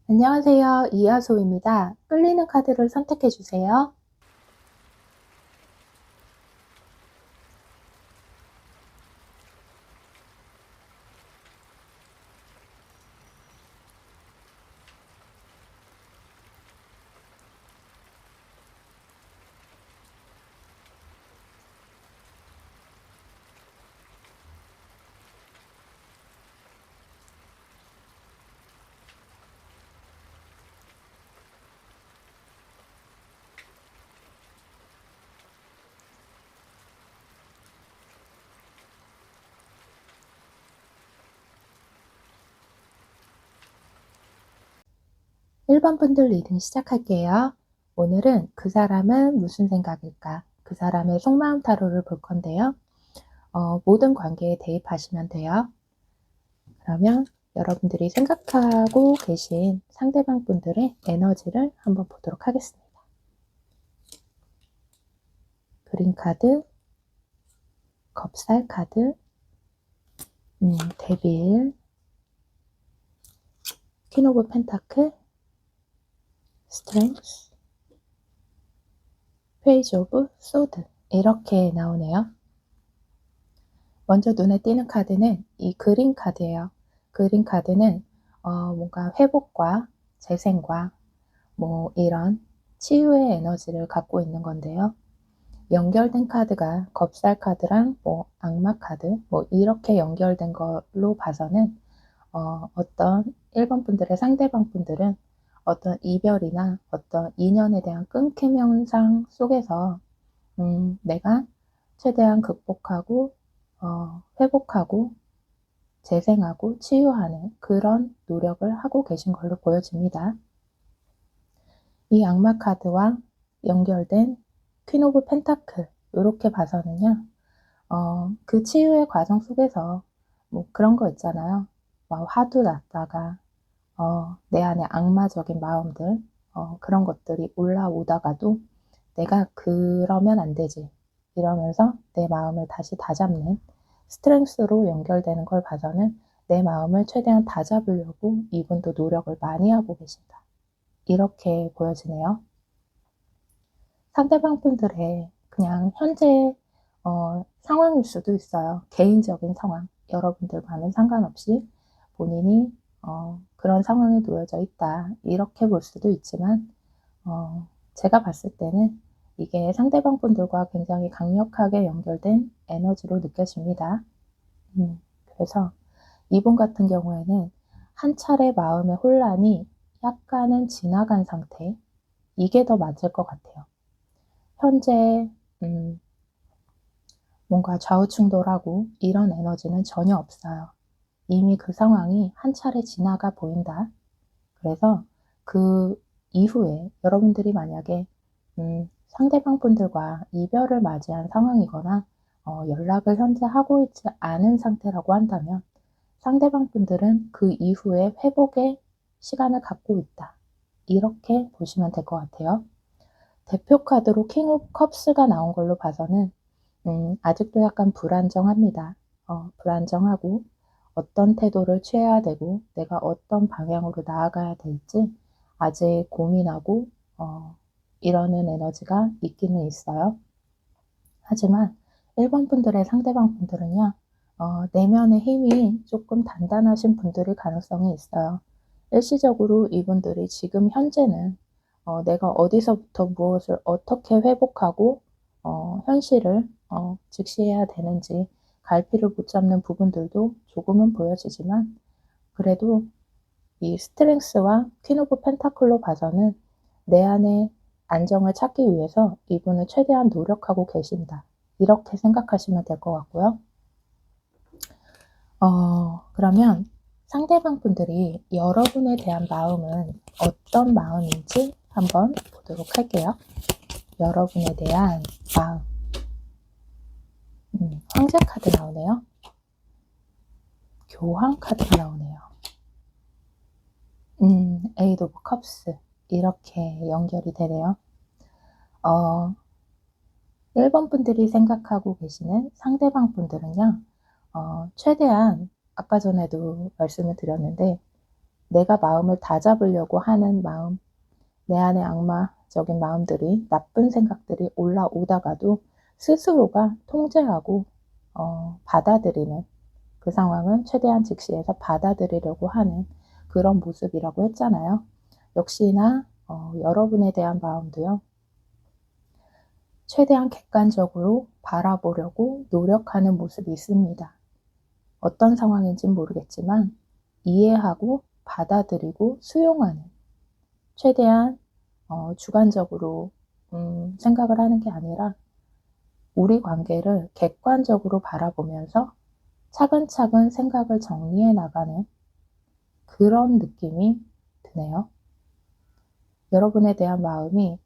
안녕하세요. 이하소입니다. 끌리는 카드를 선택해 주세요. 1번 분들 리딩 시작할게요. 오늘은 그 사람은 무슨 생각일까? 그 사람의 속마음 타로를 볼 건데요. 모든 관계에 대입하시면 돼요. 그러면 여러분들이 생각하고 계신 상대방 분들의 에너지를 한번 보도록 하겠습니다. 그린 카드, 겁살 카드, 데빌, 퀸 오브 펜타클, 스트렝스, 페이지 오브 소드 이렇게 나오네요. 먼저 눈에 띄는 카드는 이 그린 카드예요. 그린 카드는 뭔가 회복과 재생과 뭐 이런 치유의 에너지를 갖고 있는 건데요. 연결된 카드가 겁살 카드랑 뭐 악마 카드 뭐 이렇게 연결된 걸로 봐서는 어떤 1번 분들의 상대방 분들은 어떤 이별이나 어떤 인연에 대한 끊김 현상 속에서 내가 최대한 극복하고 회복하고 재생하고 치유하는 그런 노력을 하고 계신 걸로 보여집니다. 이 악마 카드와 연결된 퀸 오브 펜타클 이렇게 봐서는요. 그 치유의 과정 속에서 뭐 그런 거 있잖아요. 화도 났다가 내 안에 악마적인 마음들 그런 것들이 올라오다가도 내가 그러면 안 되지 이러면서 내 마음을 다시 다잡는 스트렝스로 연결되는 걸 봐서는 내 마음을 최대한 다잡으려고 이분도 노력을 많이 하고 계신다. 이렇게 보여지네요. 상대방 분들의 그냥 현재 상황일 수도 있어요. 개인적인 상황. 여러분들과는 상관없이 본인이 그런 상황에 놓여져 있다. 이렇게 볼 수도 있지만 제가 봤을 때는 이게 상대방 분들과 굉장히 강력하게 연결된 에너지로 느껴집니다. 그래서 이분 같은 경우에는 한 차례 마음의 혼란이 약간은 지나간 상태, 이게 더 맞을 것 같아요. 현재 뭔가 좌우충돌하고 이런 에너지는 전혀 없어요. 이미 그 상황이 한 차례 지나가 보인다. 그래서 그 이후에 여러분들이 만약에 상대방 분들과 이별을 맞이한 상황이거나 연락을 현재 하고 있지 않은 상태라고 한다면 상대방 분들은 그 이후에 회복의 시간을 갖고 있다. 이렇게 보시면 될 것 같아요. 대표 카드로 킹 오브 컵스가 나온 걸로 봐서는 아직도 약간 불안정합니다. 불안정하고 어떤 태도를 취해야 되고 내가 어떤 방향으로 나아가야 될지 아직 고민하고 이러는 에너지가 있기는 있어요. 하지만 1번 분들의 상대방 분들은요. 내면의 힘이 조금 단단하신 분들일 가능성이 있어요. 일시적으로 이분들이 지금 현재는 내가 어디서부터 무엇을 어떻게 회복하고 현실을 직시해야 되는지 갈피를 못 잡는 부분들도 조금은 보여지지만 그래도 이 스트렝스와 퀸 오브 펜타클로 봐서는 내 안에 안정을 찾기 위해서 이분은 최대한 노력하고 계신다. 이렇게 생각하시면 될 것 같고요. 그러면 상대방 분들이 여러분에 대한 마음은 어떤 마음인지 한번 보도록 할게요. 여러분에 대한 마음. 황제 카드 나오네요. 교황 카드가 나오네요. 에이드 오브 컵스 이렇게 연결이 되네요. 1번 분들이 생각하고 계시는 상대방 분들은요. 최대한 아까 전에도 말씀을 드렸는데 내가 마음을 다잡으려고 하는 마음, 내 안에 악마적인 마음들이, 나쁜 생각들이 올라오다가도 스스로가 통제하고 받아들이는, 그 상황을 최대한 직시해서 받아들이려고 하는 그런 모습이라고 했잖아요. 역시나 여러분에 대한 마음도요, 최대한 객관적으로 바라보려고 노력하는 모습이 있습니다. 어떤 상황인지는 모르겠지만 이해하고 받아들이고 수용하는, 최대한 주관적으로 생각을 하는 게 아니라 우리 관계를 객관적으로 바라보면서 차근차근 생각을 정리해 나가는 그런 느낌이 드네요. 여러분에 대한 마음이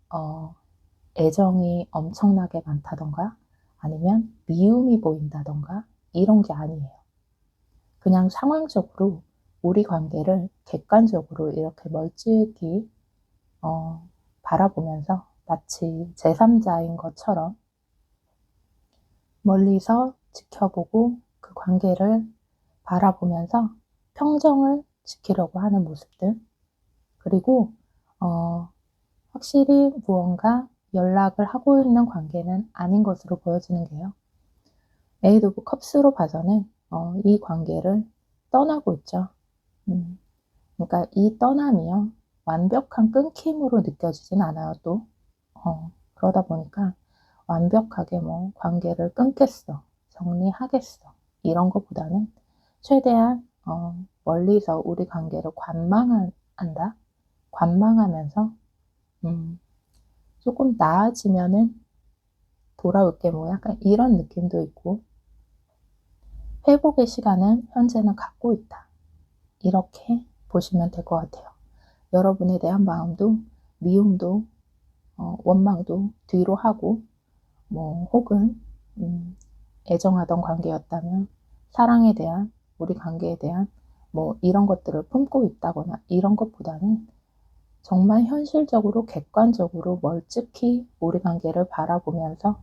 애정이 엄청나게 많다던가 아니면 미움이 보인다던가 이런 게 아니에요. 그냥 상황적으로 우리 관계를 객관적으로 이렇게 멀찍이 바라보면서 마치 제3자인 것처럼 멀리서 지켜보고 그 관계를 바라보면서 평정을 지키려고 하는 모습들, 그리고 확실히 무언가 연락을 하고 있는 관계는 아닌 것으로 보여지는 게요. 에잇 오브 컵스로 봐서는 이 관계를 떠나고 있죠. 그러니까 이 떠남이요, 완벽한 끊김으로 느껴지진 않아요. 또 그러다 보니까 완벽하게 뭐 관계를 끊겠어, 정리하겠어 이런 것보다는 최대한 멀리서 우리 관계를 관망한다. 관망하면서 조금 나아지면은 돌아올게, 뭐 약간 이런 느낌도 있고, 회복의 시간은 현재는 갖고 있다, 이렇게 보시면 될 것 같아요. 여러분에 대한 마음도 미움도 원망도 뒤로 하고, 뭐 혹은 애정하던 관계였다면 사랑에 대한, 우리 관계에 대한 뭐 이런 것들을 품고 있다거나 이런 것보다는 정말 현실적으로 객관적으로 멀찍이 우리 관계를 바라보면서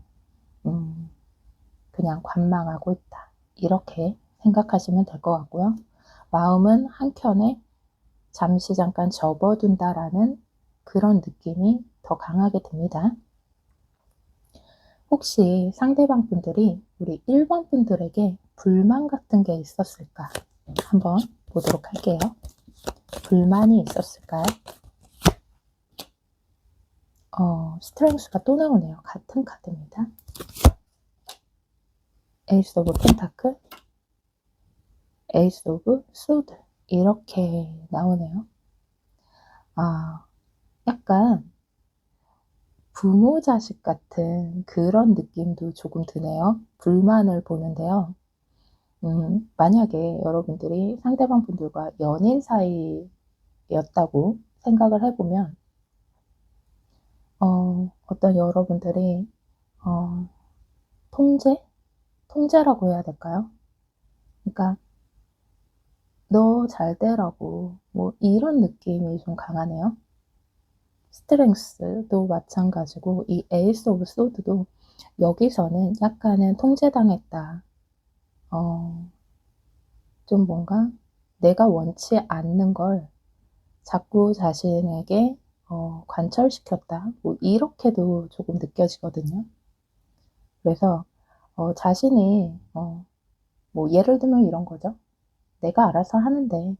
그냥 관망하고 있다, 이렇게 생각하시면 될 것 같고요. 마음은 한켠에 잠시 잠깐 접어둔다라는 그런 느낌이 더 강하게 듭니다. 혹시 상대방 분들이 우리 1번 분들에게 불만 같은 게 있었을까? 한번 보도록 할게요. 불만이 있었을까요? 스트렝스가 또 나오네요. 같은 카드입니다. 에이스 오브 펜타클, 에이스 오브 소드, 이렇게 나오네요. 약간 부모 자식 같은 그런 느낌도 조금 드네요. 불만을 보는데요. 만약에 여러분들이 상대방 분들과 연인 사이였다고 생각을 해보면 어떤 여러분들이 통제라고 해야 될까요? 그러니까 너 잘 되라고, 뭐 이런 느낌이 좀 강하네요. 스트렝스도 마찬가지고 이 에이스 오브 소드도 여기서는 약간은 통제당했다. 좀 뭔가 내가 원치 않는 걸 자꾸 자신에게 관철시켰다, 뭐 이렇게도 조금 느껴지거든요. 그래서 자신이 뭐 예를 들면 이런 거죠. 내가 알아서 하는데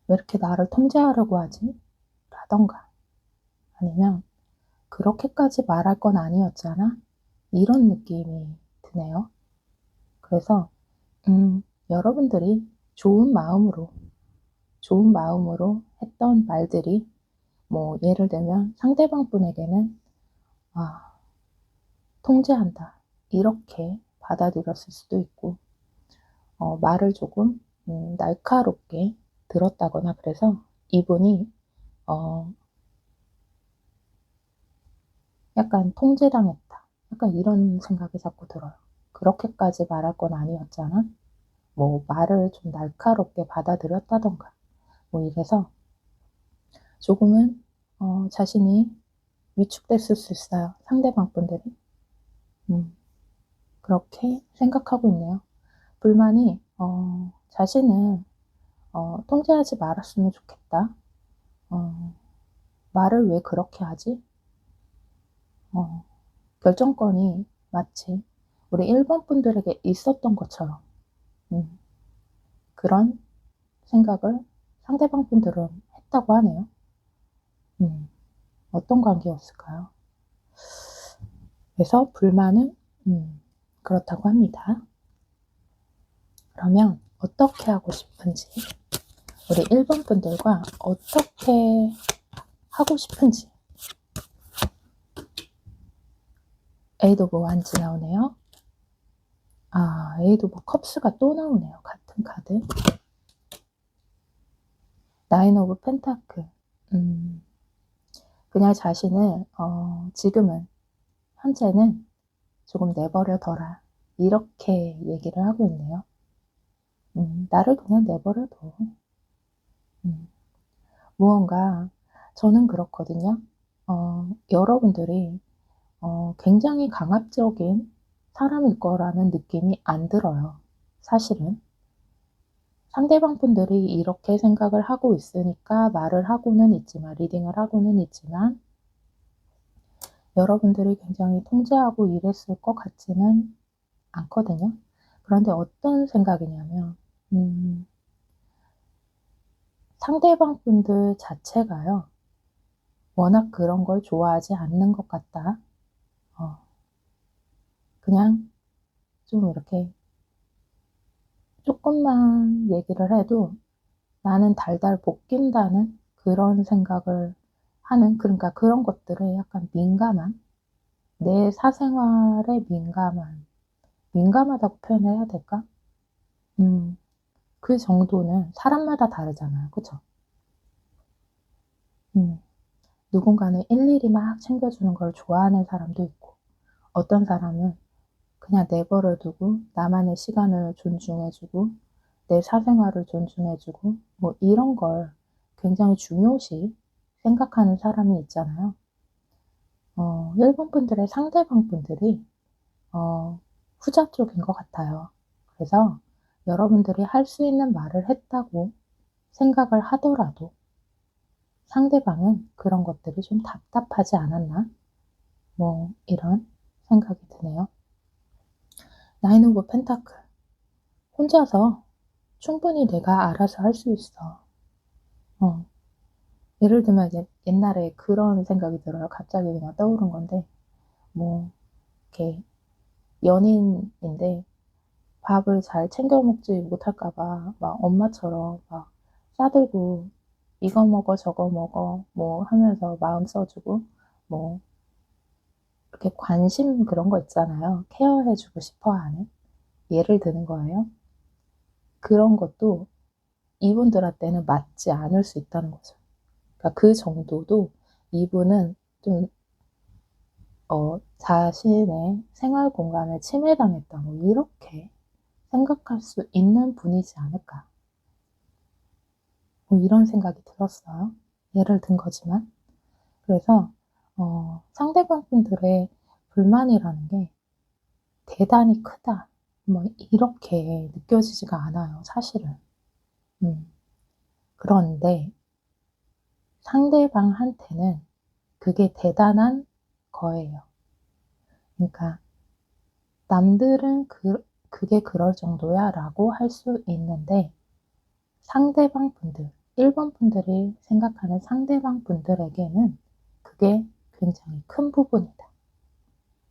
왜 이렇게 나를 통제하려고 하지? 라던가, 아니면 그렇게까지 말할 건 아니었잖아, 이런 느낌이 드네요. 그래서 여러분들이 좋은 마음으로 했던 말들이, 뭐 예를 들면 상대방 분에게는 통제한다, 이렇게 받아들였을 수도 있고, 말을 조금 날카롭게 들었다거나, 그래서 이분이 약간 통제당했다, 약간 이런 생각이 자꾸 들어요. 그렇게까지 말할 건 아니었잖아, 뭐 말을 좀 날카롭게 받아들였다던가, 뭐 이래서 조금은 자신이 위축됐을 수 있어요. 상대방 분들이 그렇게 생각하고 있네요. 불만이 자신은 통제하지 말았으면 좋겠다. 말을 왜 그렇게 하지? 결정권이 마치 우리 일본 분들에게 있었던 것처럼 그런 생각을 상대방 분들은 했다고 하네요. 어떤 관계였을까요? 그래서 불만은 그렇다고 합니다. 그러면 어떻게 하고 싶은지, 우리 일본 분들과 어떻게 하고 싶은지. 에이드 오브 완즈 나오네요. 에이드 오브 컵스가 또 나오네요. 같은 카드. 나인 오브 펜타클. 그냥 자신을 지금은 현재는 조금 내버려둬라, 이렇게 얘기를 하고 있네요. 나를 그냥 내버려둬. 무언가 저는 그렇거든요. 여러분들이 굉장히 강압적인 사람일 거라는 느낌이 안 들어요. 사실은 상대방 분들이 이렇게 생각을 하고 있으니까 말을 하고는 있지만, 리딩을 하고는 있지만, 여러분들이 굉장히 통제하고 이랬을 것 같지는 않거든요. 그런데 어떤 생각이냐면 상대방 분들 자체가요, 워낙 그런 걸 좋아하지 않는 것 같다. 그냥 좀 이렇게 조금만 얘기를 해도 나는 달달 볶인다는 그런 생각을 하는, 그러니까 그런 것들에 약간 민감한, 내 사생활에 민감하다고 표현해야 될까? 그 정도는 사람마다 다르잖아요. 그쵸? 누군가는 일일이 막 챙겨주는 걸 좋아하는 사람도 있고, 어떤 사람은 그냥 내버려두고 나만의 시간을 존중해주고 내 사생활을 존중해주고 뭐 이런 걸 굉장히 중요시 생각하는 사람이 있잖아요. 일본 분들의 상대방 분들이 후자 쪽인 것 같아요. 그래서 여러분들이 할 수 있는 말을 했다고 생각을 하더라도 상대방은 그런 것들이 좀 답답하지 않았나? 뭐 이런 생각이 드네요. 나인 오브 펜타클. 혼자서 충분히 내가 알아서 할 수 있어. 예를 들면 옛날에 그런 생각이 들어요. 갑자기 그냥 떠오른 건데, 뭐 이렇게 연인인데 밥을 잘 챙겨 먹지 못할까 봐 막 엄마처럼 막 싸들고 이거 먹어 저거 먹어 뭐 하면서 마음 써주고, 뭐 이렇게 관심 그런 거 있잖아요. 케어해주고 싶어 하는, 예를 드는 거예요. 그런 것도 이분들한테는 맞지 않을 수 있다는 거죠. 그러니까 그 정도도 이분은 좀 자신의 생활 공간을 침해당했다, 뭐 이렇게 생각할 수 있는 분이지 않을까, 뭐 이런 생각이 들었어요. 예를 든 거지만. 그래서 상대방 분들의 불만이라는 게 대단히 크다, 뭐 이렇게 느껴지지가 않아요, 사실은. 그런데 상대방한테는 그게 대단한 거예요. 그러니까 남들은 그게 그럴 정도야 라고 할 수 있는데, 상대방 분들, 일본 분들이 생각하는 상대방 분들에게는 그게 굉장히 큰 부분이다,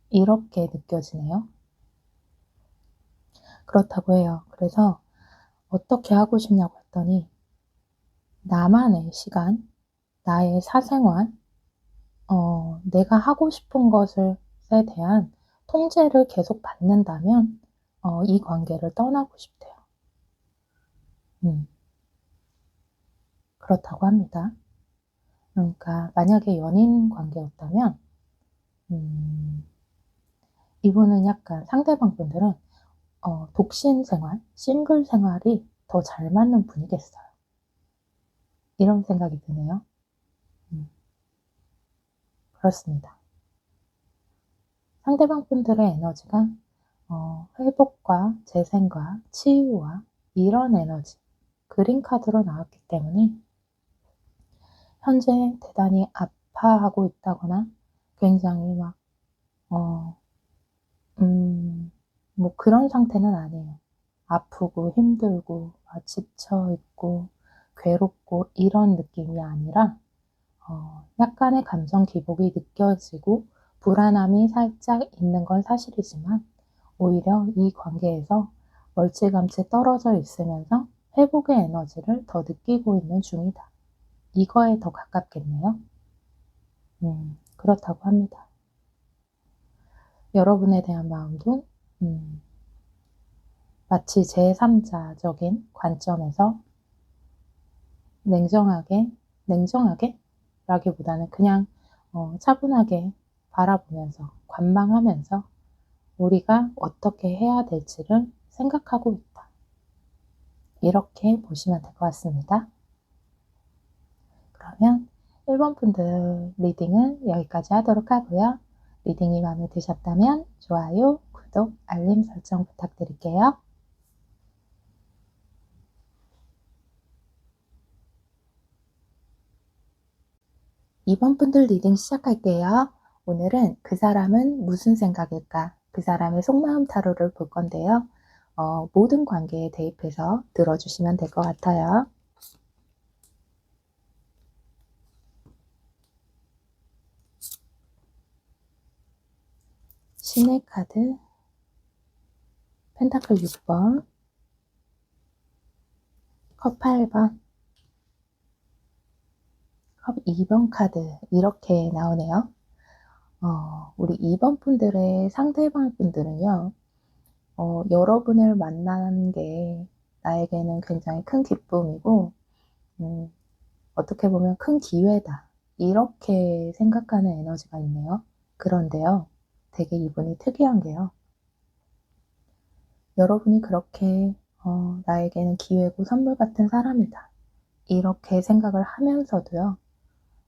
이렇게 느껴지네요. 그렇다고 해요. 그래서 어떻게 하고 싶냐고 했더니, 나만의 시간, 나의 사생활, 내가 하고 싶은 것에 대한 통제를 계속 받는다면 이 관계를 떠나고 싶대요. 그렇다고 합니다. 그러니까 만약에 연인 관계였다면 이분은 약간, 상대방 분들은 독신 생활, 싱글 생활이 더 잘 맞는 분이겠어요. 이런 생각이 드네요. 그렇습니다. 상대방 분들의 에너지가 회복과 재생과 치유와 이런 에너지, 그린 카드로 나왔기 때문에 현재 대단히 아파하고 있다거나 굉장히 막, 어, 뭐 그런 상태는 아니에요. 아프고 힘들고 지쳐 있고 괴롭고 이런 느낌이 아니라 약간의 감정 기복이 느껴지고 불안함이 살짝 있는 건 사실이지만 오히려 이 관계에서 멀찌감치 떨어져 있으면서 회복의 에너지를 더 느끼고 있는 중이다. 이거에 더 가깝겠네요. 그렇다고 합니다. 여러분에 대한 마음도 마치 제3자적인 관점에서 냉정하게 라기보다는 그냥 차분하게 바라보면서 관망하면서 우리가 어떻게 해야 될지를 생각하고 있다. 이렇게 보시면 될 것 같습니다. 그러면 1번 분들 리딩은 여기까지 하도록 하고요. 리딩이 마음에 드셨다면 좋아요, 구독, 알림 설정 부탁드릴게요. 2번 분들 리딩 시작할게요. 오늘은 그 사람은 무슨 생각일까? 그 사람의 속마음 타로를 볼 건데요. 모든 관계에 대입해서 들어주시면 될 것 같아요. 신의 카드, 펜타클 6번, 컵 8번, 컵 2번 카드 이렇게 나오네요. 우리 2번 분들의 상대방 분들은요. 여러분을 만난 게 나에게는 굉장히 큰 기쁨이고 어떻게 보면 큰 기회다. 이렇게 생각하는 에너지가 있네요. 그런데요. 되게 이분이 특이한 게요. 여러분이 그렇게 나에게는 기회고 선물 같은 사람이다. 이렇게 생각을 하면서도요.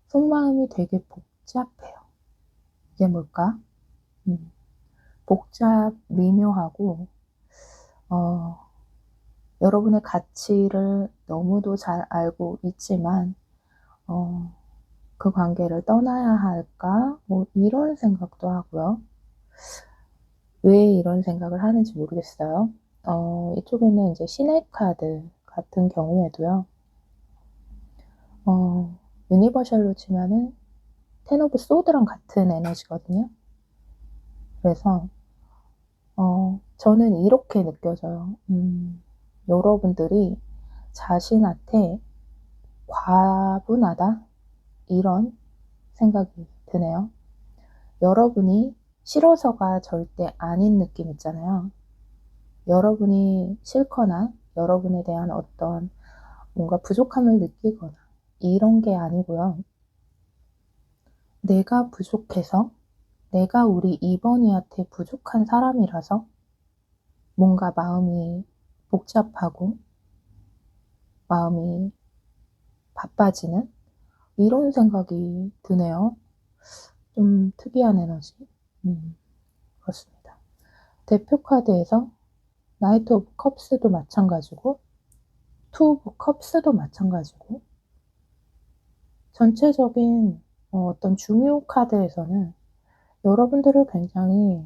속마음이 되게 복잡해요. 이게 뭘까? 미묘하고 여러분의 가치를 너무도 잘 알고 있지만 그 관계를 떠나야 할까? 뭐 이런 생각도 하고요. 왜 이런 생각을 하는지 모르겠어요. 이쪽에는 이제 신의 카드 같은 경우에도요. 유니버셜로 치면은 텐 오브 소드랑 같은 에너지거든요. 그래서 저는 이렇게 느껴져요. 여러분들이 자신한테 과분하다 이런 생각이 드네요. 여러분이 싫어서가 절대 아닌 느낌 있잖아요. 여러분이 싫거나 여러분에 대한 어떤 뭔가 부족함을 느끼거나 이런 게 아니고요. 내가 부족해서 내가 우리 이번이한테 부족한 사람이라서 뭔가 마음이 복잡하고 마음이 바빠지는 이런 생각이 드네요. 좀 특이한 에너지. 그렇습니다. 대표 카드에서 나이트 오브 컵스도 마찬가지고 투 오브 컵스도 마찬가지고 전체적인 어떤 중요 카드에서는 여러분들을 굉장히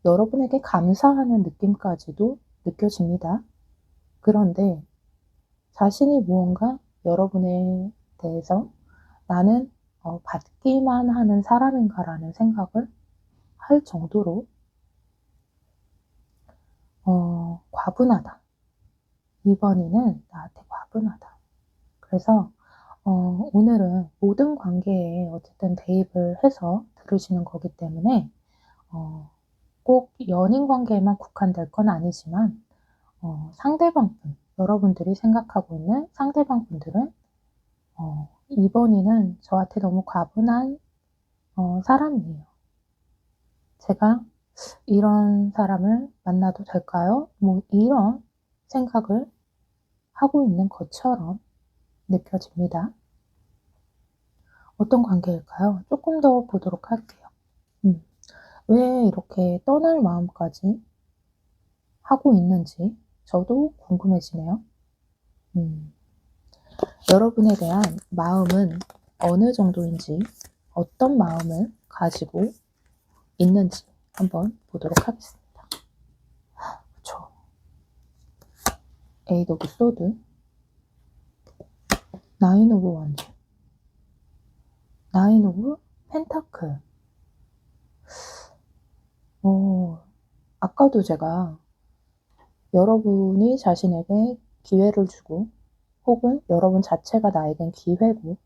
여러분에게 감사하는 느낌까지도 느껴집니다. 그런데 자신이 무언가 여러분에 대해서 나는 받기만 하는 사람인가라는 생각을 할 정도로 과분하다. 이번에는 나한테 과분하다. 그래서 오늘은 모든 관계에 어쨌든 대입을 해서 들으시는 거기 때문에 꼭 연인 관계에만 국한될 건 아니지만 상대방 분, 여러분들이 생각하고 있는 상대방 분들은 이번에는 저한테 너무 과분한 사람이에요. 제가 이런 사람을 만나도 될까요? 뭐 이런 생각을 하고 있는 것처럼 느껴집니다. 어떤 관계일까요? 조금 더 보도록 할게요. 왜 이렇게 떠날 마음까지 하고 있는지 저도 궁금해지네요. 여러분에 대한 마음은 어느 정도인지, 어떤 마음을 가지고 있는지 한번 보도록 하겠습니다. 그쵸. 에이드 오브 소드, 나인 오브 원즈, 나인 오브 펜타클. 아까도 제가 여러분이 자신에게 기회를 주고, 혹은 여러분 자체가 나에겐 기회고,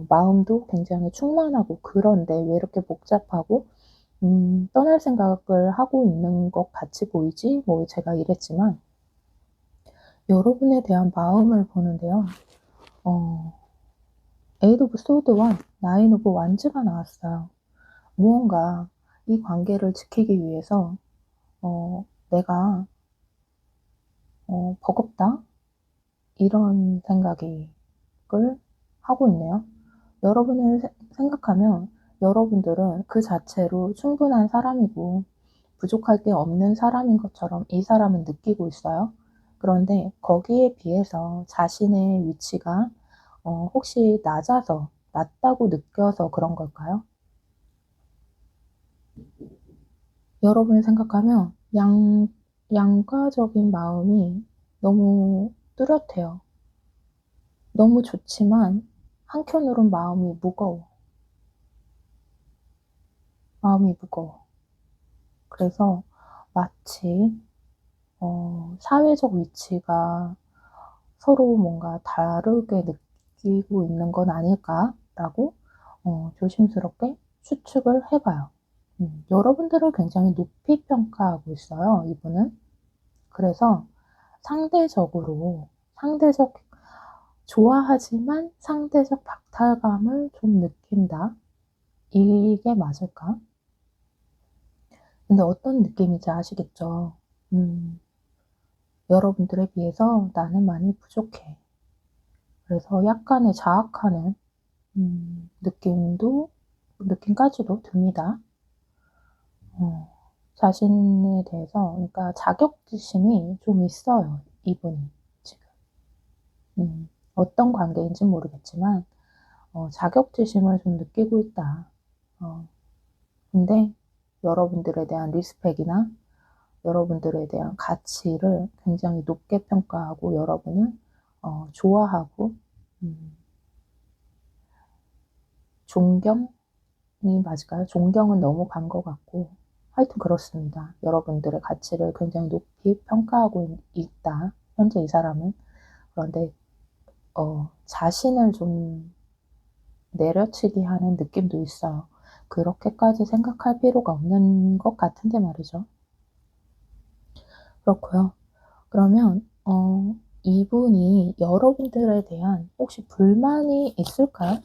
마음도 굉장히 충만하고, 그런데 왜 이렇게 복잡하고 떠날 생각을 하고 있는 것 같이 보이지? 뭐 제가 이랬지만, 여러분에 대한 마음을 보는데요. 에이드 오브 소드와 나인 오브 완즈가 나왔어요. 무언가 이 관계를 지키기 위해서 내가 버겁다? 이런 생각을 하고 있네요. 여러분을 생각하면 여러분들은 그 자체로 충분한 사람이고 부족할 게 없는 사람인 것처럼 이 사람은 느끼고 있어요. 그런데 거기에 비해서 자신의 위치가 혹시 낮다고 느껴서 그런 걸까요? 여러분을 생각하면 양가적인 마음이 너무 뚜렷해요. 너무 좋지만 한켠으론 마음이 무거워. 그래서 마치 사회적 위치가 서로 뭔가 다르게 느끼고 있는 건 아닐까라고 조심스럽게 추측을 해봐요. 여러분들을 굉장히 높이 평가하고 있어요, 이분은. 그래서 상대적 좋아하지만 상대적 박탈감을 좀 느낀다. 이게 맞을까? 근데 어떤 느낌인지 아시겠죠? 여러분들에 비해서 나는 많이 부족해. 그래서 약간의 자학하는 느낌까지도 듭니다. 자신에 대해서, 그러니까 자격지심이 좀 있어요, 이분이 지금. 어떤 관계인지는 모르겠지만, 자격지심을 좀 느끼고 있다. 근데 여러분들에 대한 리스펙이나 여러분들에 대한 가치를 굉장히 높게 평가하고 여러분을 좋아하고 존경이 맞을까요? 존경은 너무 간 것 같고 하여튼 그렇습니다. 여러분들의 가치를 굉장히 높이 평가하고 있다. 현재 이 사람은. 그런데 자신을 좀 내려치기 하는 느낌도 있어요. 그렇게까지 생각할 필요가 없는 것 같은데 말이죠. 그렇고요. 그러면 이분이 여러분들에 대한 혹시 불만이 있을까요?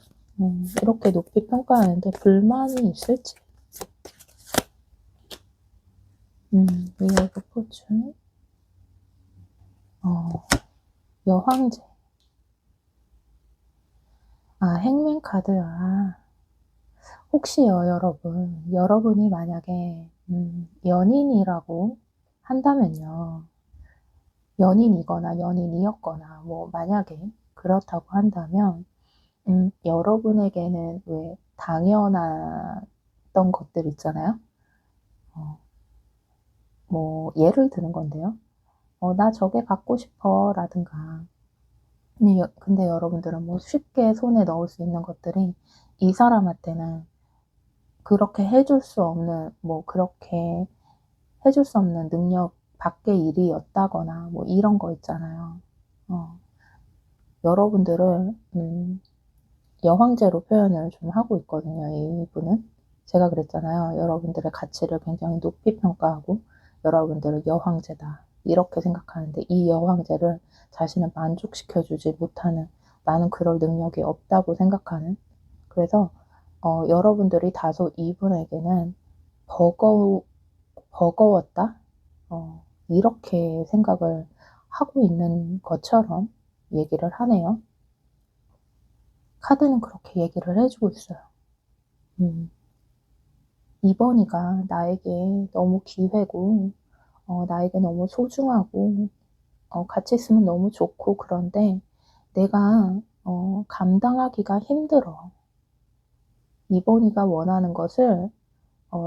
이렇게 높이 평가하는데 불만이 있을지. 위에 포춘, 여황제. 행맨 카드야. 혹시요, 여러분이 만약에 연인이라고 한다면요. 연인이거나 연인이었거나 뭐 만약에 그렇다고 한다면 여러분에게는 왜 당연했던 것들 있잖아요. 뭐 예를 드는 건데요. 나 저게 갖고 싶어 라든가. 근데 여러분들은 뭐 쉽게 손에 넣을 수 있는 것들이 이 사람한테는 그렇게 그렇게 해줄 수 없는 능력 밖의 일이었다거나 뭐 이런 거 있잖아요. 여러분들을 여황제로 표현을 좀 하고 있거든요, 이분은. 제가 그랬잖아요. 여러분들의 가치를 굉장히 높이 평가하고 여러분들은 여황제다. 이렇게 생각하는데 이 여황제를 자신을 만족시켜주지 못하는, 나는 그럴 능력이 없다고 생각하는. 그래서 여러분들이 다소 이분에게는 버거웠다? 이렇게 생각을 하고 있는 것처럼 얘기를 하네요. 카드는 그렇게 얘기를 해주고 있어요. 이번이가 나에게 너무 기회고, 나에게 너무 소중하고, 같이 있으면 너무 좋고 그런데 내가 감당하기가 힘들어. 이번이가 원하는 것을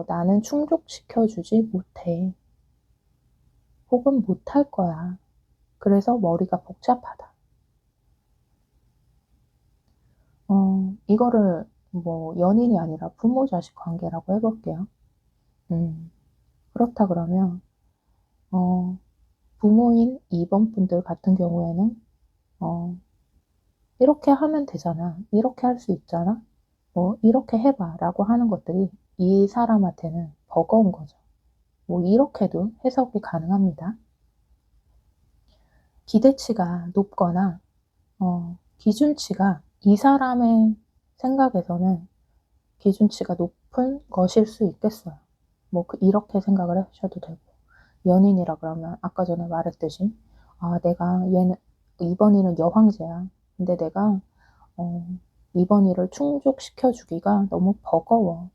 나는 충족시켜 주지 못해. 혹은 못할 거야. 그래서 머리가 복잡하다. 이거를 뭐 연인이 아니라 부모 자식 관계라고 해 볼게요. 그렇다 그러면 부모인 2번 분들 같은 경우에는 어 "이렇게 하면 되잖아. 이렇게 할 수 있잖아. 뭐 이렇게 해 봐."라고 하는 것들이 이 사람한테는 버거운 거죠. 뭐 이렇게도 해석이 가능합니다. 기대치가 높거나 기준치가 이 사람의 생각에서는 기준치가 높은 것일 수 있겠어요. 뭐 이렇게 생각을 하셔도 되고 연인이라 그러면 아까 전에 말했듯이 '아 내가 얘는 이번이는 여황제야. 근데 내가 어 이번이를 충족시켜 주기가 너무 버거워.'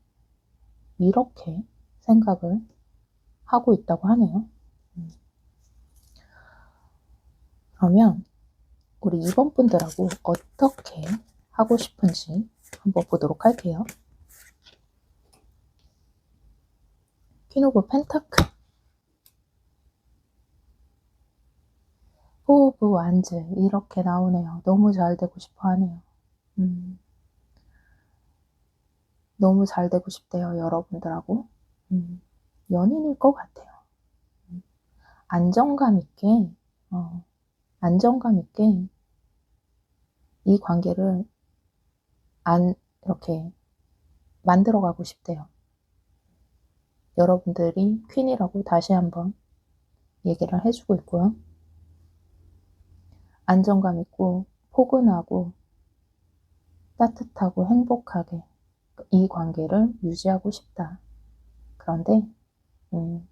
이렇게 생각을 하고 있다고 하네요. 음. 그러면 우리 2번 분들하고 어떻게 하고 싶은지 한번 보도록 할게요. 퀸 오브 펜타클, 포 오브 완즈 이렇게 나오네요. 너무 잘 되고 싶어 하네요. 음. 너무 잘 되고 싶대요, 여러분들하고. 음. 연인일 것 같아요. 음. 안정감 있게 어 안정감 있게 이 관계를 이렇게 만들어 가고 싶대요. 여러분들이 퀸이라고 다시 한번 얘기를 해 주고 있고요. 안정감 있고 포근하고 따뜻하고 행복하게 이 관계를 유지하고 싶다. 그런데 음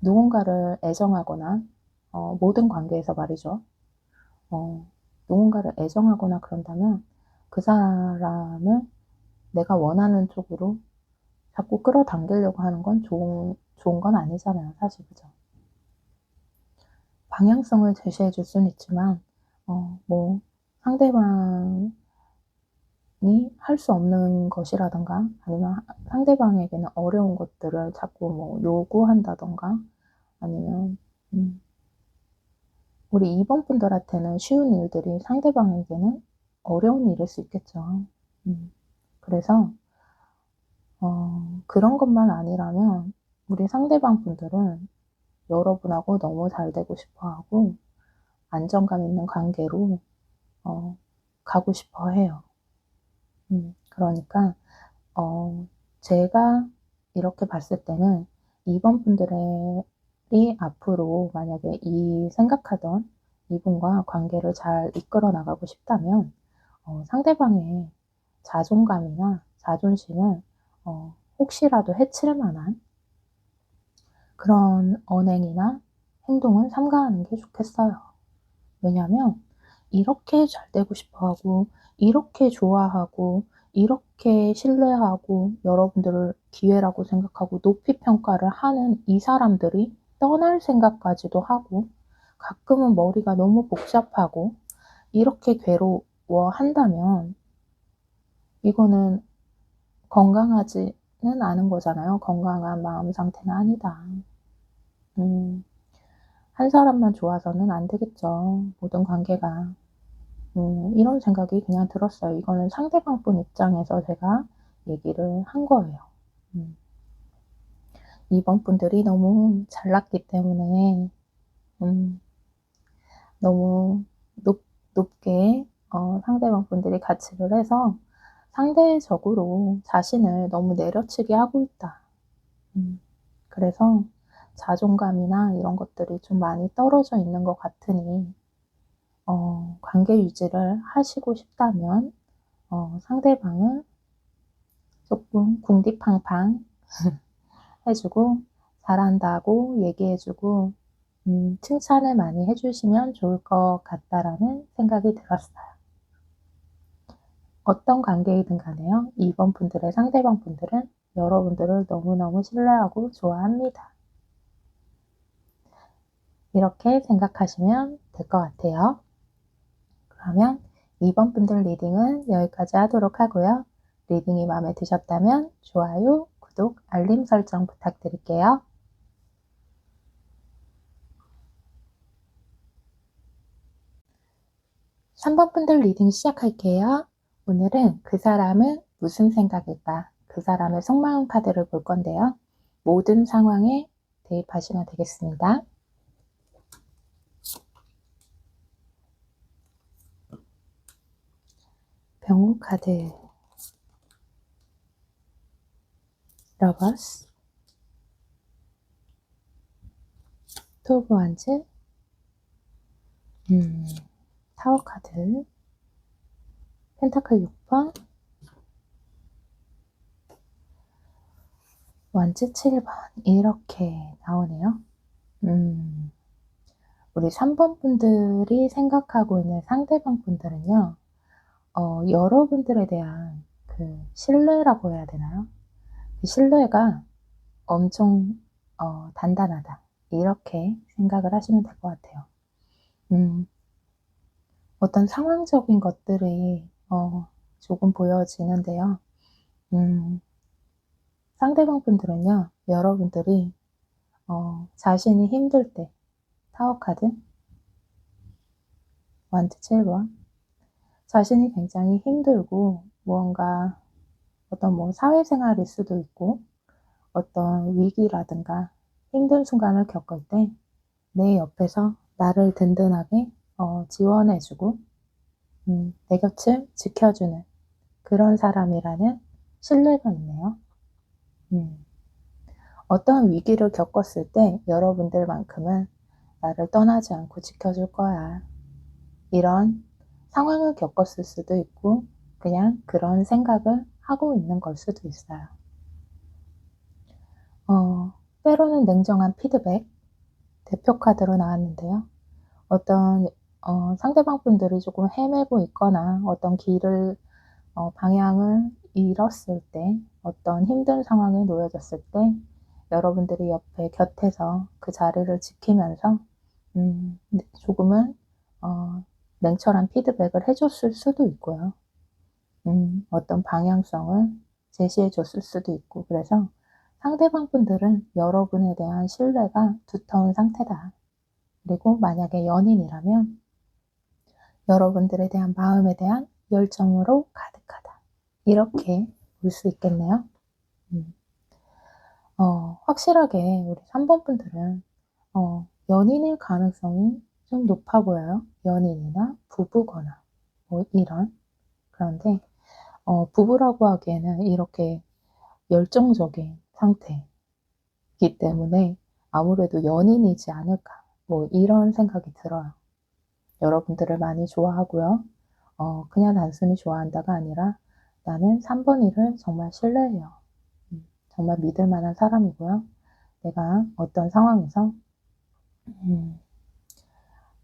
누군가를 애정하거나 모든 관계에서 말이죠. 어 누군가를 애정하거나 그런다면 그 사람을 내가 원하는 쪽으로 자꾸 끌어당기려고 하는 건 좋은 건 아니잖아요 사실. 그죠? 방향성을 제시해 줄 수는 있지만 뭐 상대방이 할 수 없는 것이라든가 아니면 상대방에게는 어려운 것들을 자꾸 뭐 요구한다든가 아니면 음 우리 2번 분들한테는 쉬운 일들이 상대방에게는 어려운 일일 수 있겠죠. 음. 그래서 그런 것만 아니라면 우리 상대방 분들은 여러분하고 너무 잘 되고 싶어 하고 안정감 있는 관계로 어 가고 싶어 해요. 그러니까 제가 이렇게 봤을 때는 2번 분들이 앞으로 만약에 이 생각하던 이분과 관계를 잘 이끌어 나가고 싶다면 상대방의 자존감이나 자존심을 혹시라도 해칠 만한 그런 언행이나 행동을 삼가하는 게 좋겠어요. 왜냐하면 이렇게 잘 되고 싶어 하고 이렇게 좋아하고 이렇게 신뢰하고 여러분들을 기회라고 생각하고 높이 평가를 하는 이 사람들이 떠날 생각까지도 하고 가끔은 머리가 너무 복잡하고 이렇게 괴로워한다면 이거는 건강하지는 않은 거잖아요. 건강한 마음 상태는 아니다. 음. 한 사람만 좋아서는 안 되겠죠, 모든 관계가. 이런 생각이 그냥 들었어요. 이거는 상대방 분 입장에서 제가 얘기를 한 거예요. 음. 2번 분들이 너무 잘났기 때문에 음 너무 높게 상대방 분들이 가치를 해서 상대적으로 자신을 너무 내려치게 하고 있다. 그래서 자존감이나 이런 것들이 좀 많이 떨어져 있는 것 같으니 관계 유지를 하시고 싶다면 상대방을 쪼끔 궁디팡팡 해 주고 잘한다고 얘기해 주고 칭찬을 많이 해 주시면 좋을 것 같다라는 생각이 들었어요. 어떤 관계이든 간에요. 2번 분들의 상대방 분들은 여러분들을 너무너무 신뢰하고 좋아합니다. 이렇게 생각하시면 될 것 같아요. 그러면 2번 분들 리딩은 여기까지 하도록 하고요. 리딩이 마음에 드셨다면 좋아요, 구독, 알림 설정 부탁드릴게요. 3번 분들 리딩 시작할게요. 오늘은 그 사람은 무슨 생각일까? 그 사람의 속마음 카드를 볼 건데요. 모든 상황에 대입하시면 되겠습니다. 병호 카드, 러버스, 투 오브 완즈, 타워 카드, 펜타클 6번, 완즈 7번 이렇게 나오네요. 우리 3번 분들이 생각하고 있는 상대방 분들은요. 여러분들에 대한 그 신뢰라고 해야 되나요? 그 신뢰가 엄청 단단하다. 이렇게 생각을 하시면 될 것 같아요. 어떤 상황적인 것들이 조금 보여지는데요. 상대방 분들은요. 여러분들이 자신이 힘들 때 타워 카드, 완즈 7번 자신이 굉장히 힘들고 무언가 어떤 뭐 사회생활일 수도 있고 어떤 위기라든가 힘든 순간을 겪을 때 내 옆에서 나를 든든하게 지원해주고 내 곁을 지켜주는 그런 사람이라는 신뢰가 있네요. 어떤 위기를 겪었을 때 여러분들만큼은 나를 떠나지 않고 지켜줄 거야. 이런 상황을 겪었을 수도 있고 그냥 그런 생각을 하고 있는 걸 수도 있어요. 때로는 냉정한 피드백, 대표 카드로 나왔는데요. 어떤 상대방 분들이 조금 헤매고 있거나 어떤 길을 방향을 잃었을 때 어떤 힘든 상황에 놓여졌을 때 여러분들이 옆에 곁에서 그 자리를 지키면서 조금은 냉철한 피드백을 해줬을 수도 있고요. 어떤 방향성을 제시해 줬을 수도 있고 그래서 상대방 분들은 여러분에 대한 신뢰가 두터운 상태다. 그리고 만약에 연인이라면 여러분들에 대한 마음에 대한 열정으로 가득하다. 이렇게 볼 수 있겠네요. 확실하게 우리 3번 분들은 연인일 가능성이 좀 높아 보여요. 연인이나 부부거나 뭐 이런. 그런데 부부라고 하기에는 이렇게 열정적인 상태이기 때문에 아무래도 연인이지 않을까 뭐 이런 생각이 들어요. 여러분들을 많이 좋아하고요. 그냥 단순히 좋아한다가 아니라 나는 3번이를 정말 신뢰해요. 정말 믿을 만한 사람이고요. 내가 어떤 상황에서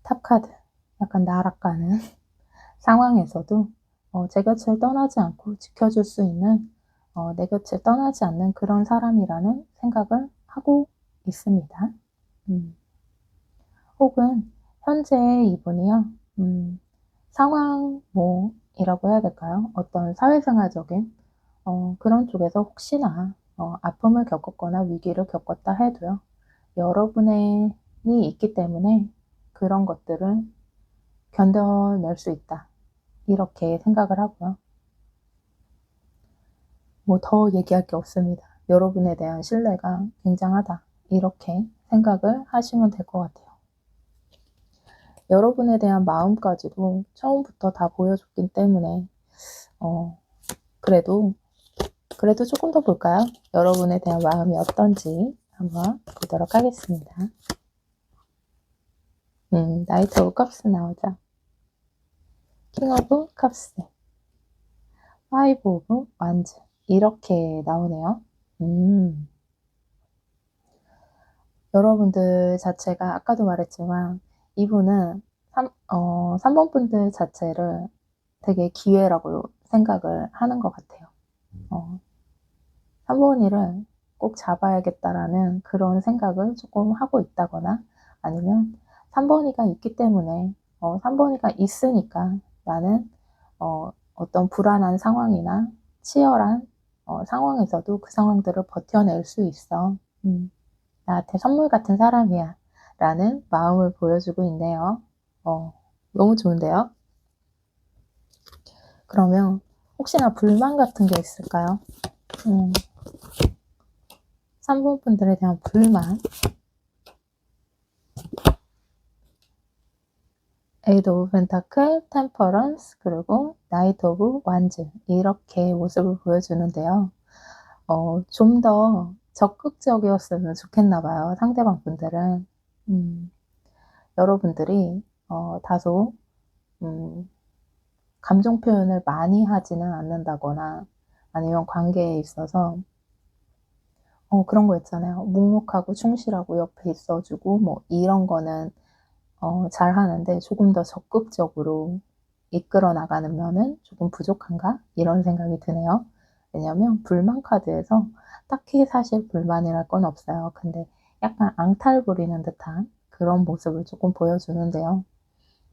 탑카드 약간 나락가는 상황에서도 제 곁을 떠나지 않고 지켜줄 수 있는 내 곁을 떠나지 않는 그런 사람이라는 생각을 하고 있습니다. 혹은 현재 이분이요. 상황모이라고 해야 될까요? 어떤 사회생활적인 그런 쪽에서 혹시나 아픔을 겪었거나 위기를 겪었다 해도요. 여러분이 있기 때문에 그런 것들을 견뎌낼 수 있다. 이렇게 생각을 하고요. 뭐 더 얘기할 게 없습니다. 여러분에 대한 신뢰가 굉장하다. 이렇게 생각을 하시면 될 것 같아요. 여러분에 대한 마음까지도 처음부터 다 보여줬기 때문에 그래도 조금 더 볼까요? 여러분에 대한 마음이 어떤지 한번 보도록 하겠습니다. 나이트 오브 컵스 나오죠. 킹 오브 컵스, 파이브 오브 완즈 이렇게 나오네요. 여러분들 자체가 아까도 말했지만 이분은 3번 분들 자체를 되게 기회라고 생각을 하는 것 같아요. 3번이를 꼭 잡아야겠다라는 그런 생각을 조금 하고 있다거나 아니면 3번이가 있기 때문에 3번이가 있으니까 나는 어떤 불안한 상황이나 치열한 상황에서도 그 상황들을 버텨낼 수 있어. 나한테 선물 같은 사람이야. 라는 마음을 보여주고 있네요. 너무 좋은데요? 그러면 혹시나 불만 같은 게 있을까요? 3번 분들에 대한 불만. 에이드 오브 펜타클, 템퍼런스, 그리고 나이트 오브 완즈 이렇게 모습을 보여주는데요. 좀 더 적극적이었으면 좋겠나 봐요. 상대방 분들은. 여러분들이 다소 감정 표현을 많이 하지는 않는다거나 아니면 관계에 있어서 그런 거 있잖아요. 묵묵하고 충실하고 옆에 있어주고 뭐 이런 거는 잘하는데 조금 더 적극적으로 이끌어 나가는 면은 조금 부족한가? 이런 생각이 드네요. 왜냐면 불만 카드에서 딱히 사실 불만이랄 건 없어요. 근데 약간 앙탈 부리는 듯한 그런 모습을 조금 보여주는데요.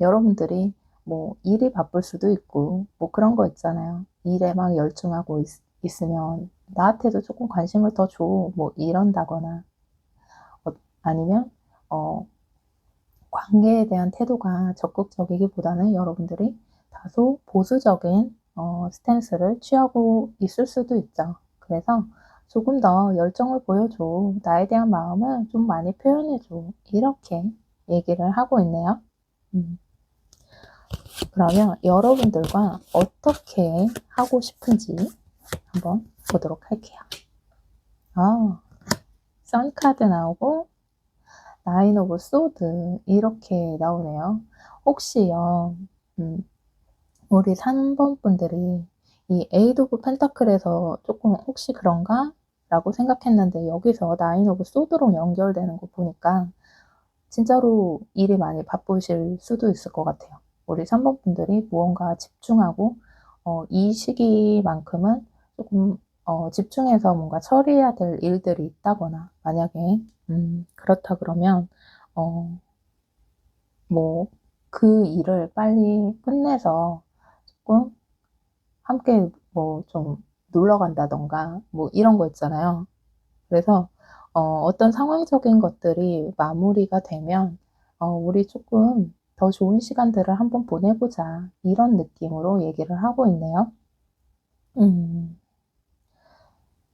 여러분들이 뭐 일이 바쁠 수도 있고 뭐 그런 거 있잖아요. 일에 막 열중하고 있으면 나한테도 조금 관심을 더 줘. 뭐 이런다거나 아니면 관계에 대한 태도가 적극적이기보다는 여러분들이 다소 보수적인 스탠스를 취하고 있을 수도 있죠. 그래서 조금 더 열정을 보여줘. 나에 대한 마음을 좀 많이 표현해줘. 이렇게 얘기를 하고 있네요. 그러면 여러분들과 어떻게 하고 싶은지 한번 보도록 할게요. 선 카드 나오고 나인 오브 소드 이렇게 나오네요. 혹시요, 우리 3번 분들이 이 에이드 오브 펜타클에서 조금 혹시 그런가? 라고 생각했는데 여기서 나인 오브 소드로 연결되는 거 보니까 진짜로 일이 많이 바쁘실 수도 있을 것 같아요. 우리 3번 분들이 무언가 집중하고 이 시기만큼은 조금 집중해서 뭔가 처리해야 될 일들이 있다거나 만약에 그렇다 그러면 뭐 그 일을 빨리 끝내서 조금 함께 뭐 좀 놀러 간다던가 뭐 이런 거 있잖아요. 그래서 어떤 상황적인 것들이 마무리가 되면 우리 조금 더 좋은 시간들을 한번 보내보자 이런 느낌으로 얘기를 하고 있네요.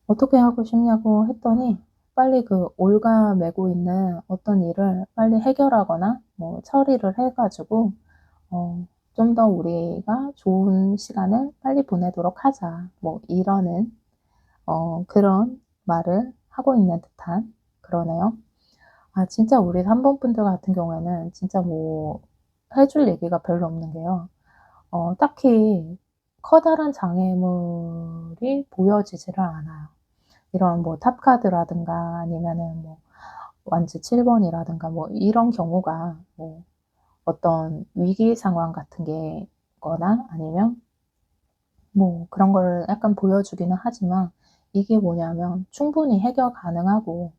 어떻게 하고 싶냐고 했더니 빨리 그 올가매고 있는 어떤 일을 빨리 해결하거나 뭐 처리를 해가지고 좀 더 우리가 좋은 시간을 빨리 보내도록 하자. 뭐 이러는 그런 말을 하고 있는 듯한 그러네요. 진짜 우리 3번 분들 같은 경우에는 진짜 뭐 해줄 얘기가 별로 없는 게요. 딱히 커다란 장애물이 보여지지를 않아요. 이런 뭐 탑카드라든가 아니면은 뭐 완즈 7번이라든가 뭐 이런 경우가 뭐 어떤 위기 상황 같은 게 거나 아니면 뭐 그런 거를 약간 보여주기는 하지만 이게 뭐냐면 충분히 해결 가능하고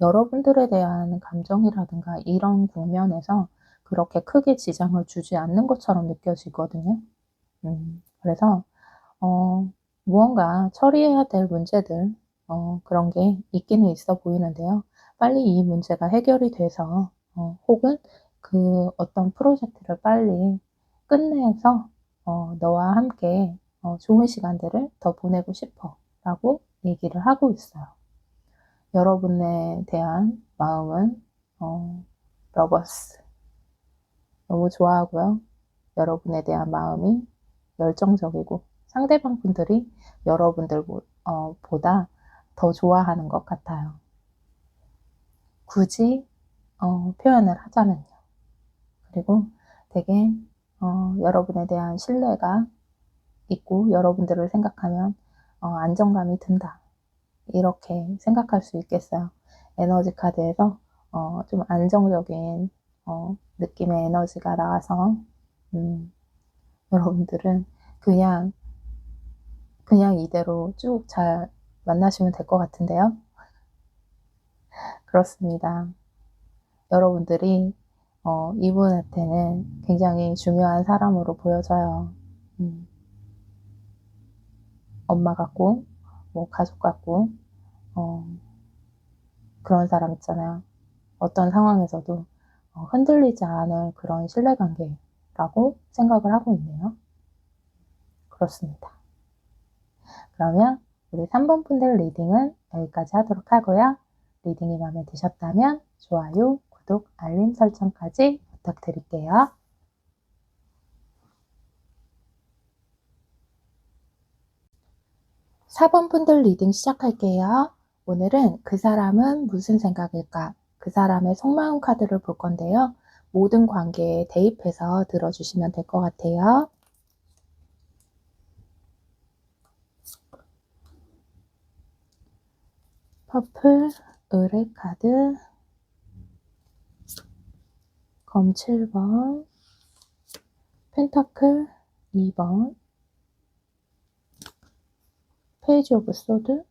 여러분들에 대한 감정이라든가 이런 국면에서 그렇게 크게 지장을 주지 않는 것처럼 느껴지거든요. 그래서 무언가 처리해야 될 문제들 그런 게 있기는 있어 보이는데요. 빨리 이 문제가 해결이 돼서 혹은 그 어떤 프로젝트를 빨리 끝내서 너와 함께 좋은 시간들을 더 보내고 싶어 라고 얘기를 하고 있어요. 여러분에 대한 마음은 러버스 너무 좋아하고요. 여러분에 대한 마음이 열정적이고 상대방 분들이 여러분들 보다 더 좋아하는 것 같아요. 굳이 표현을 하자면요. 그리고 되게 여러분에 대한 신뢰가 있고 여러분들을 생각하면 안정감이 든다. 이렇게 생각할 수 있겠어요. 에너지 카드에서 좀 안정적인 느낌의 에너지가 나와서 여러분들은 그냥 이대로 쭉 잘 만나시면 될 것 같은데요. 그렇습니다. 여러분들이 이분한테는 굉장히 중요한 사람으로 보여져요. 엄마 같고, 뭐 가족 같고, 어, 그런 사람 있잖아요. 어떤 상황에서도 흔들리지 않을 그런 신뢰관계라고 생각을 하고 있네요. 그렇습니다. 그러면 우리 3번 분들 리딩은 여기까지 하도록 하고요. 리딩이 마음에 드셨다면 좋아요, 구독, 알림 설정까지 부탁드릴게요. 4번 분들 리딩 시작할게요. 오늘은 그 사람은 무슨 생각일까? 그 사람의 속마음 카드를 볼 건데요. 모든 관계에 대입해서 들어주시면 될 것 같아요. 퍼플, 의뢰 카드, 검 7번, 펜타클 2번, 페이지 오브 소드,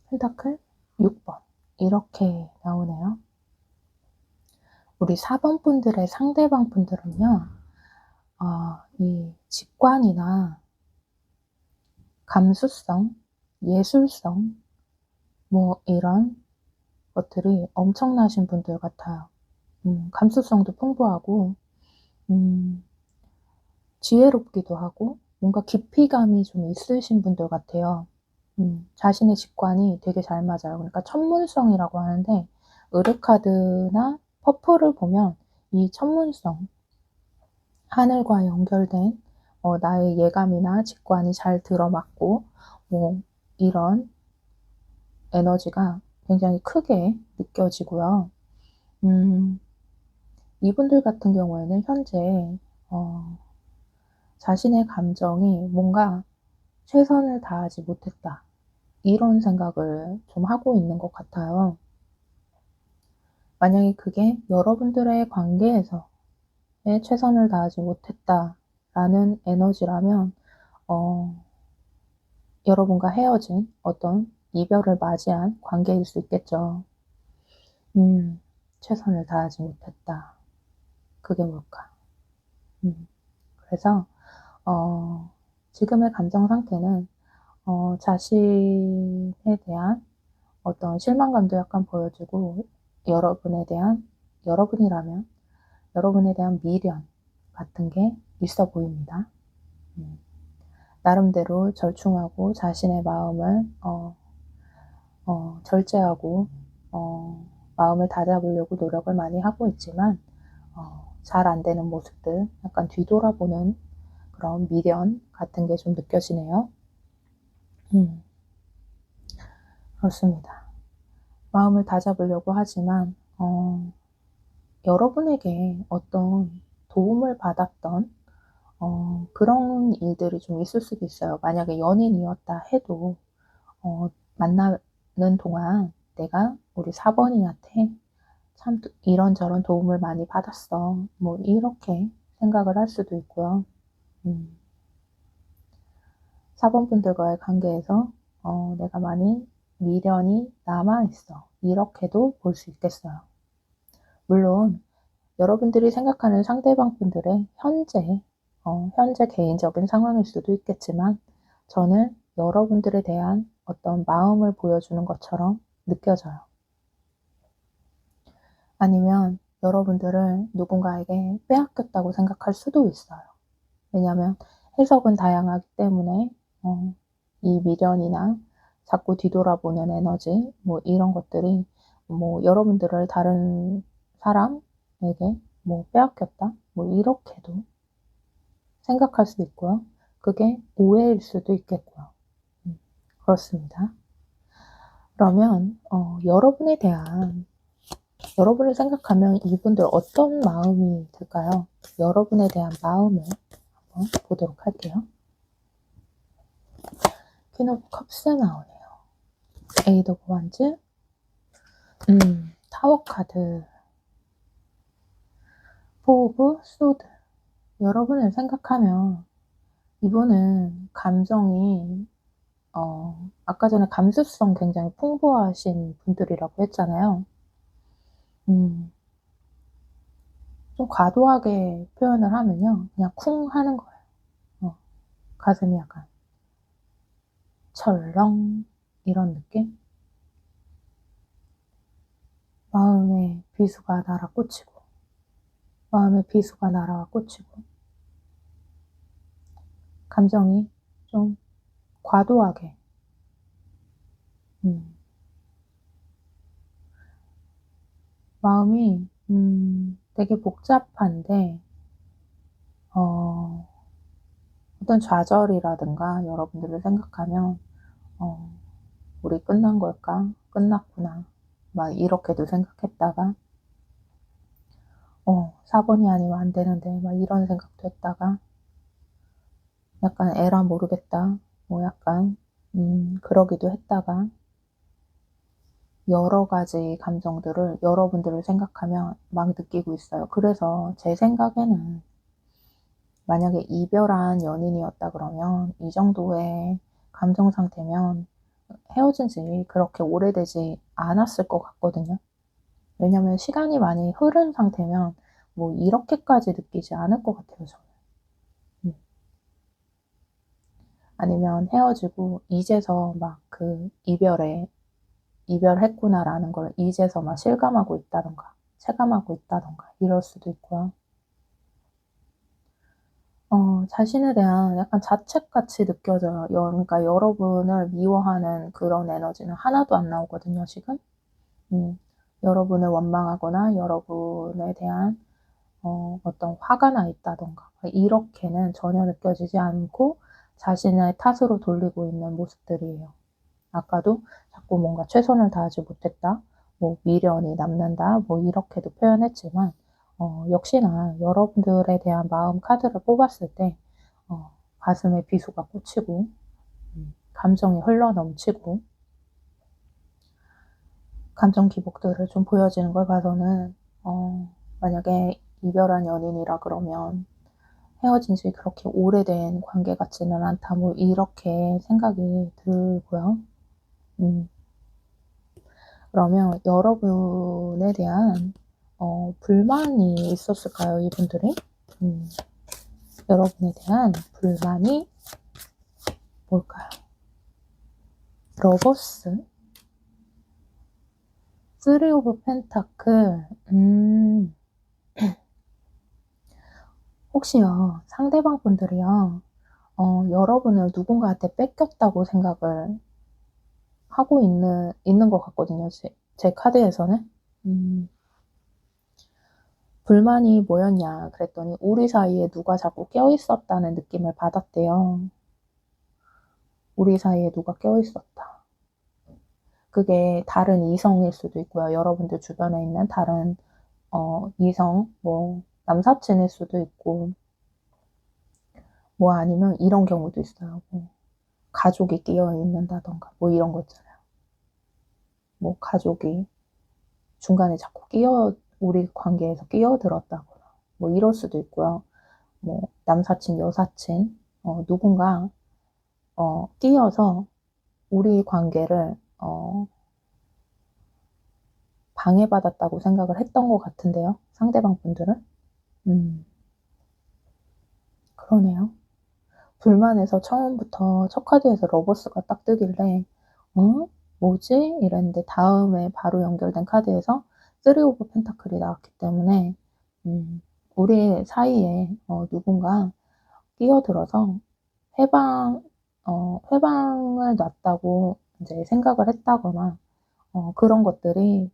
펜타클 6번 이렇게 나오네요. 우리 4번 분들의 상대방 분들은요. 이 직관이나 감수성, 예술성 뭐 이런 것들이 엄청나신 분들 같아요. 감수성도 풍부하고 지혜롭기도 하고 뭔가 깊이감이 좀 있으신 분들 같아요. 자신의 직관이 되게 잘 맞아요. 그러니까 천문성이라고 하는데 의뢰카드나 퍼플을 보면 이 천문성, 하늘과 연결된 나의 예감이나 직관이 잘 들어맞고 뭐 이런 에너지가 굉장히 크게 느껴지고요. 이분들 같은 경우에는 현재 자신의 감정이 뭔가 최선을 다하지 못했다. 이런 생각을 좀 하고 있는 것 같아요. 만약에 그게 여러분들의 관계에서 최선을 다하지 못했다라는 에너지라면 여러분과 헤어진 어떤 이별을 맞이한 관계일 수 있겠죠. 최선을 다하지 못했다. 그게 뭘까? 그래서 지금의 감정 상태는 자신에 대한 어떤 실망감도 약간 보여주고 여러분이라면 여러분에 대한 미련 같은 게 있어 보입니다. 나름대로 절충하고 자신의 마음을 절제하고 마음을 다잡으려고 노력을 많이 하고 있지만 잘 안 되는 모습들, 약간 뒤돌아보는 그런 미련 같은 게 좀 느껴지네요. 그렇습니다. 마음을 다잡으려고 하지만 여러분에게 어떤 도움을 받았던 그런 일들이 좀 있을 수도 있어요. 만약에 연인이었다 해도 만나는 동안 내가 우리 4번이한테 참 이런저런 도움을 많이 받았어. 뭐 이렇게 생각을 할 수도 있고요. 4번 분들과의 관계에서 내가 많이 미련이 남아있어. 이렇게도 볼 수 있겠어요. 물론 여러분들이 생각하는 상대방 분들의 현재 개인적인 상황일 수도 있겠지만 저는 여러분들에 대한 어떤 마음을 보여주는 것처럼 느껴져요. 아니면 여러분들을 누군가에게 빼앗겼다고 생각할 수도 있어요. 왜냐하면 해석은 다양하기 때문에 이 미련이나 자꾸 뒤돌아보는 에너지 뭐 이런 것들이 뭐 여러분들을 다른 사람에게 뭐 빼앗겼다 뭐 이렇게도 생각할 수도 있고요. 그게 오해일 수도 있겠고요. 그렇습니다. 그러면 여러분을 생각하면 이분들 어떤 마음이 들까요? 여러분에 대한 마음을 한번 보도록 할게요. 퀸 오브 컵스 나오네요. 에이드 오브 완즈, 타워 카드, 포 오브 소드. 여러분을 생각하면 이분은 감정이 아까 전에 감수성 굉장히 풍부하신 분들이라고 했잖아요. 좀 과도하게 표현을 하면요. 그냥 쿵 하는 거예요. 가슴이 약간 철렁 이런 느낌? 마음에 비수가 날아 꽂히고 마음에 비수가 날아와 꽂히고 감정이 좀 과도하게 마음이 되게 복잡한데 어, 어떤 좌절이라든가 여러분들을 생각하면 어, 우리 끝난 걸까? 끝났구나. 막 이렇게도 생각했다가 4번이 아니면 안 되는데 막 이런 생각도 했다가 약간 에라 모르겠다. 뭐 약간 그러기도 했다가 여러 가지 감정들을 여러분들을 생각하면 막 느끼고 있어요. 그래서 제 생각에는 만약에 이별한 연인이었다 그러면 이 정도의 감정 상태면 헤어진 지 그렇게 오래되지 않았을 것 같거든요. 왜냐면 시간이 많이 흐른 상태면 뭐 이렇게까지 느끼지 않을 것 같아요, 저는. 음. 아니면 헤어지고 이제서 막 그 이별했구나라는 걸 이제서 막 실감하고 있다던가, 체감하고 있다던가, 이럴 수도 있고요. 자신에 대한 약간 자책같이 느껴져요. 그러니까 여러분을 미워하는 그런 에너지는 하나도 안 나오거든요, 지금. 음, 여러분을 원망하거나 여러분에 대한 어떤 화가 나 있다던가 이렇게는 전혀 느껴지지 않고 자신의 탓으로 돌리고 있는 모습들이에요. 아까도 자꾸 뭔가 최선을 다하지 못했다, 뭐 미련이 남는다, 뭐 이렇게도 표현했지만 역시나 여러분들에 대한 마음 카드를 뽑았을 때 가슴에 비수가 꽂히고 감정이 흘러 넘치고 감정 기복들을 좀 보여지는 걸 봐서는 만약에 이별한 연인이라 그러면 헤어진 지 그렇게 오래된 관계 같지는 않다, 뭐 이렇게 생각이 들고요. 그러면 여러분에 대한 불만이 있었을까요, 이분들이? 여러분에 대한 불만이 뭘까요? 러버스, 쓰리 오브 펜타클. 혹시요, 상대방 분들이요, 여러분을 누군가한테 뺏겼다고 생각을 하고 있는 것 같거든요, 제 카드에서는. 불만이 뭐였냐 그랬더니 우리 사이에 누가 자꾸 껴있었다는 느낌을 받았대요. 우리 사이에 누가 껴있었다. 그게 다른 이성일 수도 있고요. 여러분들 주변에 있는 다른 이성, 뭐 남사친일 수도 있고, 뭐 아니면 이런 경우도 있어요. 뭐 가족이 끼어 있는다던가 뭐 이런 거 있잖아요. 뭐 가족이 중간에 자꾸 우리 관계에서 끼어들었다거나 뭐 이럴 수도 있고요. 뭐 남사친, 여사친, 누군가 끼어서 우리 관계를 방해받았다고 생각을 했던 것 같은데요. 상대방 분들은. 그러네요. 불만해서 처음부터 첫 카드에서 러버스가 딱 뜨길래 뭐지? 이랬는데 다음에 바로 연결된 카드에서 쓰리 오브 펜타클이 나왔기 때문에 우리 사이에 누군가 끼어들어서 해방, 해방을 놨다고 이제 생각을 했다거나 그런 것들이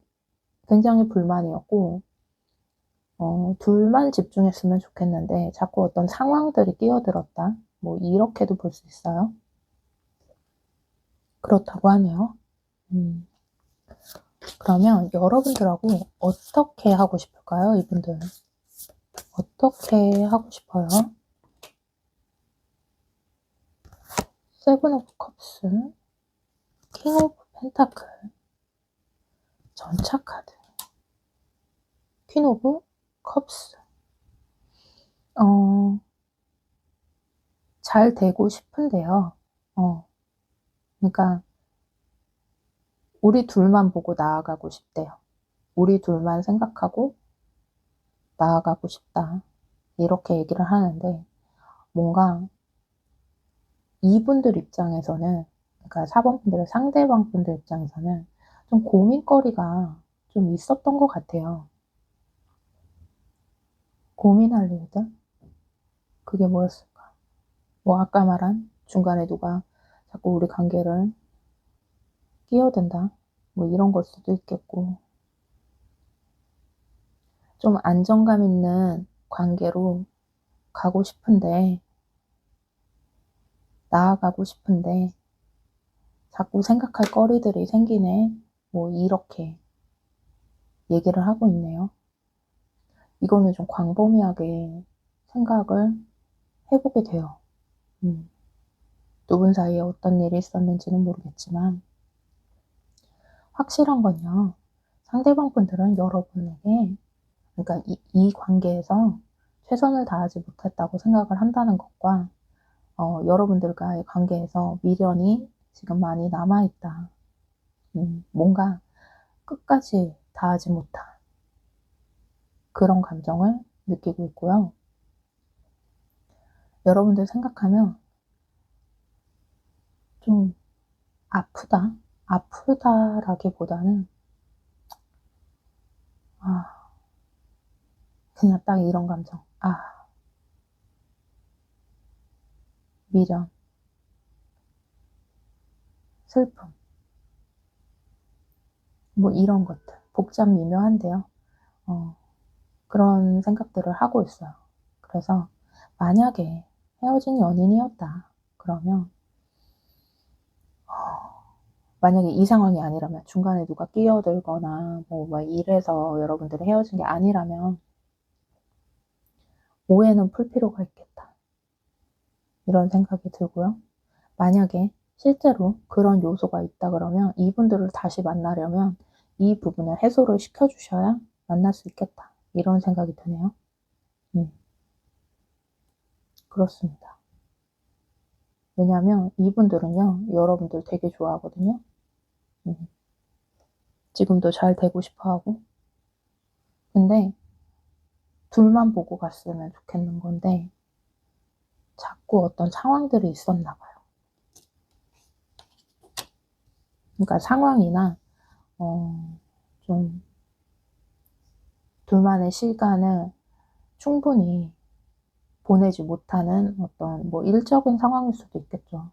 굉장히 불만이었고 둘만 집중했으면 좋겠는데 자꾸 어떤 상황들이 끼어들었다, 뭐 이렇게도 볼 수 있어요. 그렇다고 하네요. 그러면 여러분들하고 어떻게 하고 싶을까요, 이분들? 어떻게 하고 싶어요? 세븐 오브 컵스, 킹 오브 펜타클, 전차 카드, 퀸 오브 컵스. 잘 되고 싶은데요. 그러니까 우리 둘만 보고 나아가고 싶대요. 우리 둘만 생각하고 나아가고 싶다. 이렇게 얘기를 하는데 뭔가 이분들 입장에서는, 그러니까 4번 분들의 상대방 분들 입장에서는 좀 고민거리가 좀 있었던 것 같아요. 고민할 일들? 그게 뭐였을까? 뭐 아까 말한 중간에 누가 자꾸 우리 관계를 끼어든다? 뭐 이런 걸 수도 있겠고, 좀 안정감 있는 관계로 가고 싶은데, 나아가고 싶은데 자꾸 생각할 거리들이 생기네. 뭐 이렇게 얘기를 하고 있네요. 이거는 좀 광범위하게 생각을 해보게 돼요. 두 분 사이에 어떤 일이 있었는지는 모르겠지만 확실한 건요. 상대방 분들은 여러분에게, 그러니까 이 관계에서 최선을 다하지 못했다고 생각을 한다는 것과 여러분들과의 관계에서 미련이 지금 많이 남아있다. 뭔가 끝까지 다하지 못한 그런 감정을 느끼고 있고요. 여러분들 생각하면 좀 아프다? 아프다라기보다는 그냥 딱 이런 감정. 미련, 슬픔, 뭐 이런 것들. 복잡 미묘한데요. 그런 생각들을 하고 있어요. 그래서 만약에 헤어진 연인이었다. 그러면 만약에 이 상황이 아니라면, 중간에 누가 끼어들거나 뭐 이래서 여러분들이 헤어진 게 아니라면 오해는 풀 필요가 있겠다. 이런 생각이 들고요. 만약에 실제로 그런 요소가 있다 그러면 이분들을 다시 만나려면 이 부분을 해소를 시켜주셔야 만날 수 있겠다. 이런 생각이 드네요. 그렇습니다. 왜냐하면 이분들은요, 여러분들 되게 좋아하거든요. 지금도 잘 되고 싶어 하고. 근데 둘만 보고 갔으면 좋겠는 건데 자꾸 어떤 상황들이 있었나 봐요. 그러니까 상황이나 좀 둘만의 시간을 충분히 보내지 못하는 어떤 뭐 일적인 상황일 수도 있겠죠.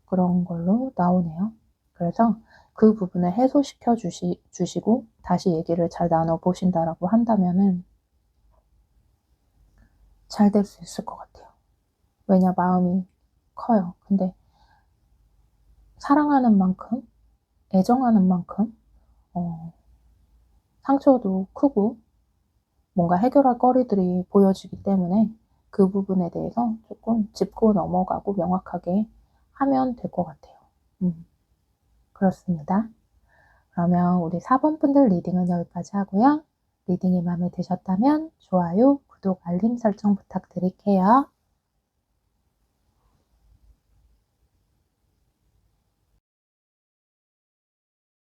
그런 걸로 나오네요. 그래서 그 부분을 해소시켜 주시고 다시 얘기를 잘 나눠보신다라고 한다면은 잘 될 수 있을 것 같아요. 왜냐, 마음이 커요. 근데 사랑하는 만큼, 애정하는 만큼 상처도 크고 뭔가 해결할 거리들이 보여지기 때문에 그 부분에 대해서 조금 짚고 넘어가고 명확하게 하면 될 것 같아요. 그렇습니다. 그러면 우리 4번 분들 리딩은 여기까지 하고요. 리딩이 마음에 드셨다면 좋아요, 구독, 알림 설정 부탁드릴게요.